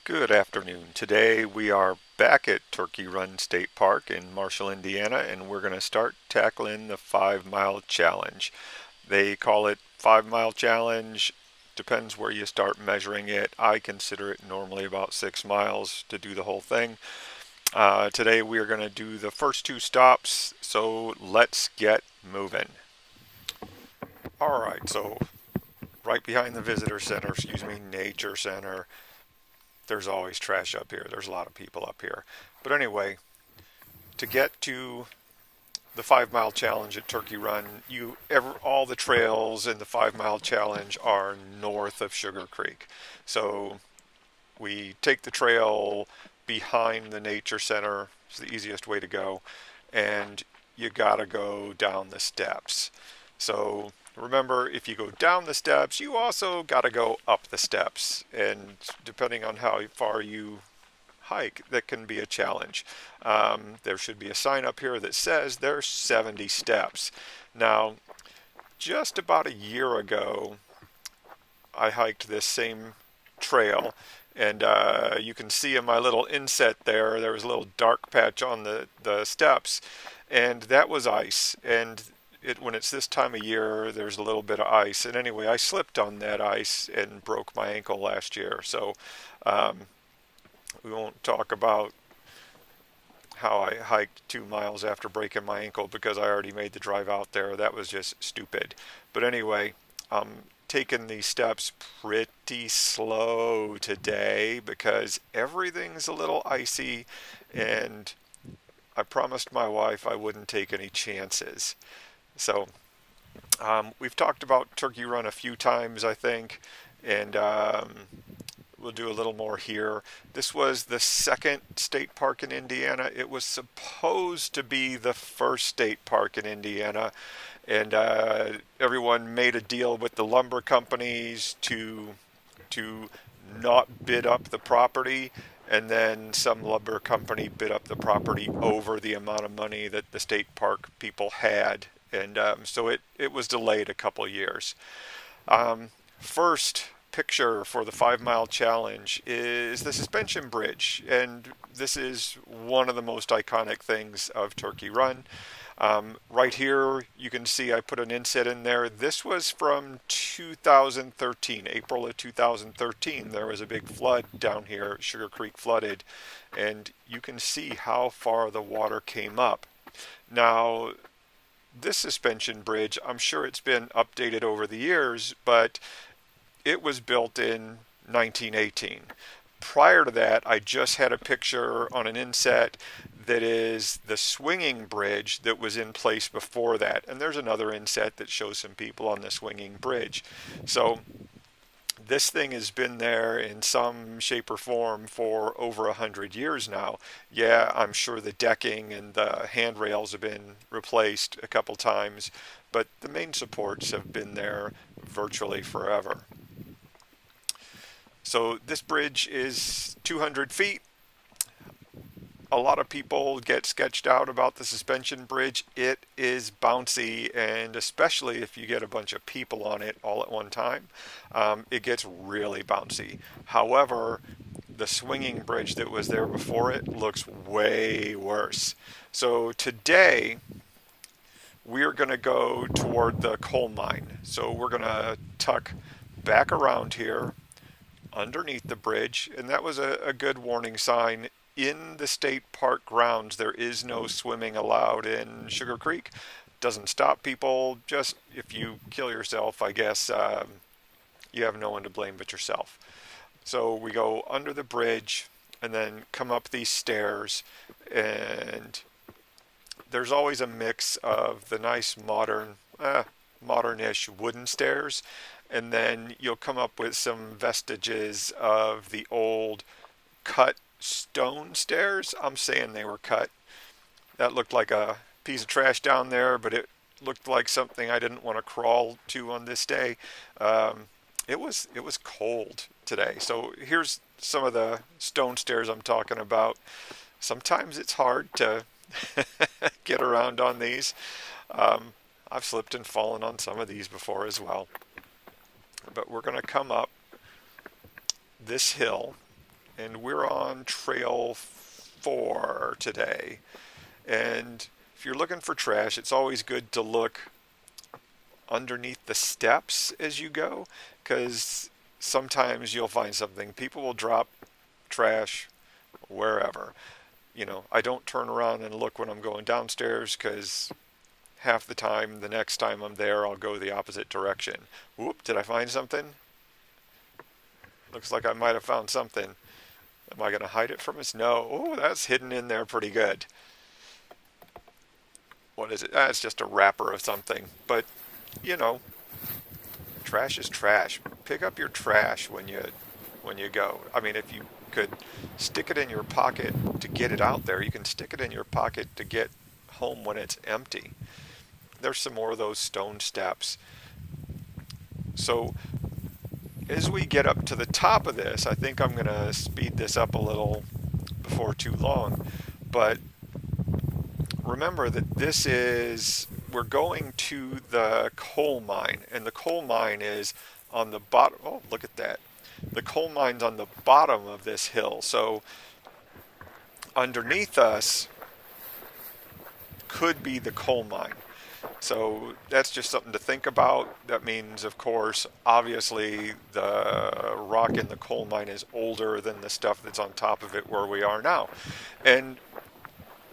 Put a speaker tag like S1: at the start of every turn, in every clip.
S1: Good afternoon. Today we are back at Turkey Run State Park in Marshall, Indiana, and we're going to start tackling the 5 mile challenge. They call it 5 mile challenge. Depends where you start measuring it. I consider it normally about 6 miles to do the whole thing. Today we are going to do the first two stops, so let's get moving. All right, so right behind the visitor center, nature center, there's always trash up here. There's a lot of people up here. But anyway, to get to the 5 mile challenge at Turkey Run, all the trails in the 5 mile challenge are north of Sugar Creek. So we take the trail behind the nature center. It's the easiest way to go, and you gotta go down the steps. So remember, if you go down the steps, you also gotta go up the steps, and depending on how far you hike, that can be a challenge. There should be a sign up here that says there's 70 steps. Now, just about a year ago, I hiked this same trail, and you can see in my little inset there was a little dark patch on the steps, and that was ice. And when it's this time of year, there's a little bit of ice. And anyway, I slipped on that ice and broke my ankle last year. So um, we won't talk about how I hiked 2 miles after breaking my ankle because I already made the drive out there. That was just stupid. But anyway, I'm taking these steps pretty slow today because everything's a little icy, and I promised my wife I wouldn't take any chances. So we've talked about Turkey Run a few times, I think, and we'll do a little more here. This was the second state park in Indiana. It was supposed to be the first state park in Indiana, and everyone made a deal with the lumber companies to not bid up the property, and then some lumber company bid up the property over the amount of money that the state park people had, and so it was delayed a couple of years. First picture for the 5 mile challenge is the suspension bridge, and this is one of the most iconic things of Turkey Run. Right here, you can see I put an inset in there. This was from 2013, April of 2013. There was a big flood down here. Sugar Creek flooded, and you can see how far the water came up. Now, this suspension bridge, I'm sure it's been updated over the years, but it was built in 1918. Prior to that, I just had a picture on an inset that is the swinging bridge that was in place before that. And there's another inset that shows some people on the swinging bridge. So this thing has been there in some shape or form for over 100 years now. Yeah, I'm sure the decking and the handrails have been replaced a couple times, but the main supports have been there virtually forever. So this bridge is 200 feet. A lot of people get sketched out about the suspension bridge. It is bouncy, and especially if you get a bunch of people on it all at one time, it gets really bouncy. However, the swinging bridge that was there before it looks way worse. So today, we're going to go toward the coal mine. So we're going to tuck back around here underneath the bridge, and that was a good warning sign. In the state park grounds, there is no swimming allowed in Sugar Creek. Doesn't stop people. Just if you kill yourself, I guess you have no one to blame but yourself. So we go under the bridge and then come up these stairs, and there's always a mix of the nice modern-ish wooden stairs, and then you'll come up with some vestiges of the old cut stone stairs. I'm saying they were cut. That looked like a piece of trash down there, but it looked like something I didn't want to crawl to on this day. It was cold today. So here's some of the stone stairs I'm talking about. Sometimes it's hard to get around on these. Um, I've slipped and fallen on some of these before as well. But we're going to come up this hill, and we're on trail 4 today. And if you're looking for trash, it's always good to look underneath the steps as you go, because sometimes you'll find something. People will drop trash wherever. I don't turn around and look when I'm going downstairs because half the time, the next time I'm there, I'll go the opposite direction. Whoop, did I find something? Looks like I might have found something. Am I going to hide it from us? No. Oh, that's hidden in there pretty good. What is it? It's just a wrapper of something. But, you know, trash is trash. Pick up your trash when you go. I mean, if you could stick it in your pocket to get it out there, you can stick it in your pocket to get home when it's empty. There's some more of those stone steps. So as we get up to the top of this, I think I'm going to speed this up a little before too long. But remember that we're going to the coal mine, and the coal mine is on the bottom. Oh, look at that. The coal mine's on the bottom of this hill. So underneath us could be the coal mine. So that's just something to think about. That means, of course, obviously the rock in the coal mine is older than the stuff that's on top of it where we are now. And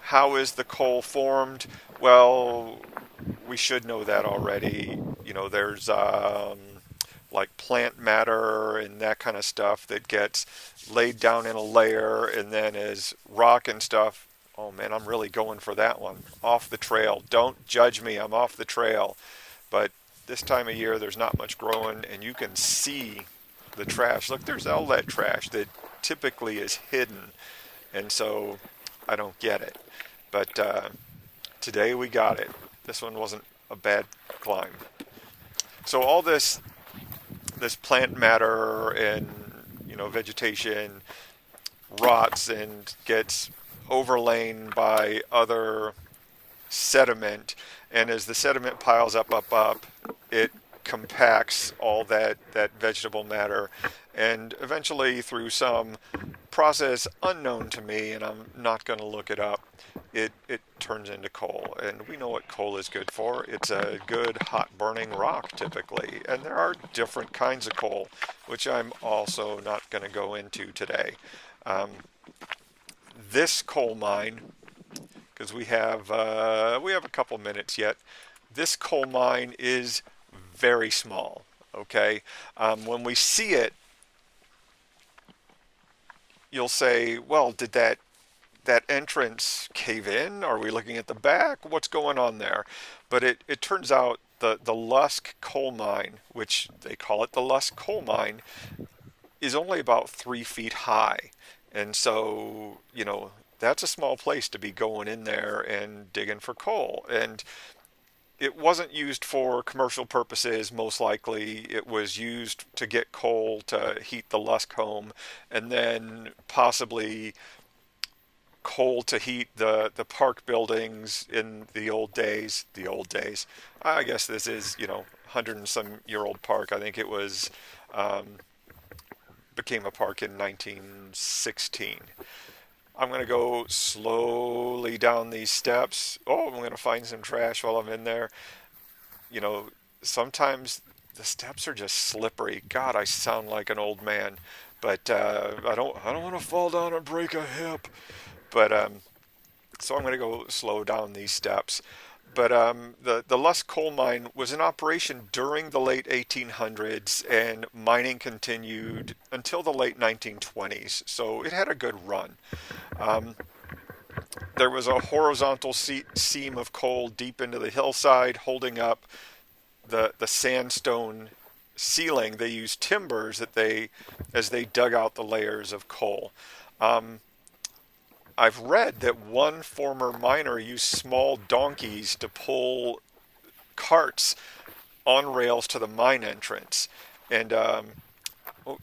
S1: how is the coal formed? Well, we should know that already. There's like plant matter and that kind of stuff that gets laid down in a layer, and then as rock and stuff. Oh man, I'm really going for that one. Off the trail. Don't judge me, I'm off the trail. But this time of year, there's not much growing, and you can see the trash. Look, there's outlet trash that typically is hidden, and so I don't get it. But today we got it. This one wasn't a bad climb. So all this plant matter and vegetation rots and gets overlain by other sediment, and as the sediment piles up, it compacts all that vegetable matter, and eventually through some process unknown to me, and I'm not going to look it up, it turns into coal. And we know what coal is good for. It's a good hot burning rock typically, and there are different kinds of coal, which I'm also not going to go into today. This coal mine, because we have a couple minutes yet. This coal mine is very small. Okay, when we see it, you'll say, "Well, did that entrance cave in? Are we looking at the back? What's going on there?" But it turns out the Lusk coal mine, which they call it the Lusk coal mine, is only about 3 feet high, and so that's a small place to be going in there and digging for coal. And it wasn't used for commercial purposes, most likely. It was used to get coal to heat the Lusk home, and then possibly coal to heat the park buildings in the old days. The old days. I guess this is, 100 and some year old park. I think it was, became a park in 1916. I'm going to go slowly down these steps. Oh, I'm going to find some trash while I'm in there. Sometimes the steps are just slippery. God, I sound like an old man. But I don't want to fall down and break a hip. But so I'm going to go slow down these steps. But the Lusk coal mine was in operation during the late 1800s, and mining continued until the late 1920s. So it had a good run. There was a horizontal seam of coal deep into the hillside holding up the sandstone ceiling. They used timbers as they dug out the layers of coal. I've read that one former miner used small donkeys to pull carts on rails to the mine entrance. And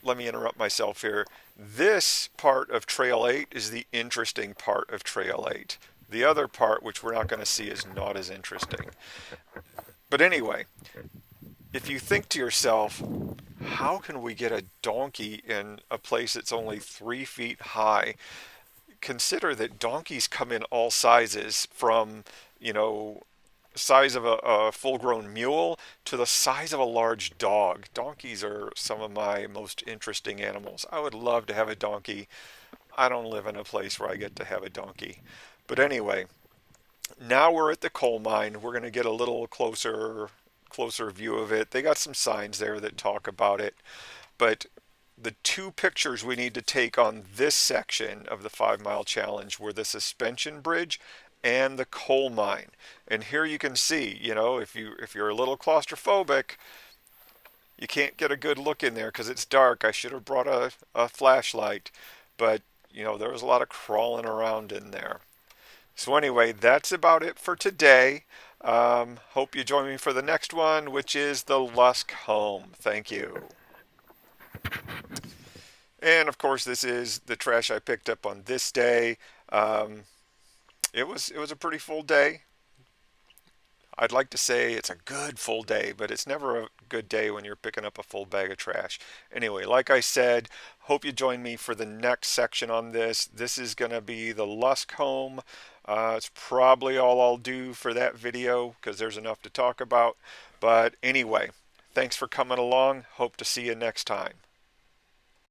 S1: let me interrupt myself here. This part of Trail 8 is the interesting part of Trail 8. The other part, which we're not going to see, is not as interesting. But anyway, if you think to yourself, how can we get a donkey in a place that's only 3 feet high? Consider that donkeys come in all sizes from, you know, size of a full-grown mule to the size of a large dog. Donkeys are some of my most interesting animals. I would love to have a donkey. I don't live in a place where I get to have a donkey. But anyway, now we're at the coal mine. We're going to get a little closer view of it. They got some signs there that talk about it, but the two pictures we need to take on this section of the 5 Mile Challenge were the suspension bridge and the coal mine. And here you can see, if you're a little claustrophobic, you can't get a good look in there because it's dark. I should have brought a flashlight, but there was a lot of crawling around in there. So anyway, that's about it for today. Hope you join me for the next one, which is the Lusk home. Thank you. And of course, this is the trash I picked up on this day. Um, it was a pretty full day. I'd like to say it's a good full day, but it's never a good day when you're picking up a full bag of trash. Anyway, like I said, hope you join me for the next section on this. This is going to be the Lusk home. It's probably all I'll do for that video because there's enough to talk about. But anyway, thanks for coming along. Hope to see you next time.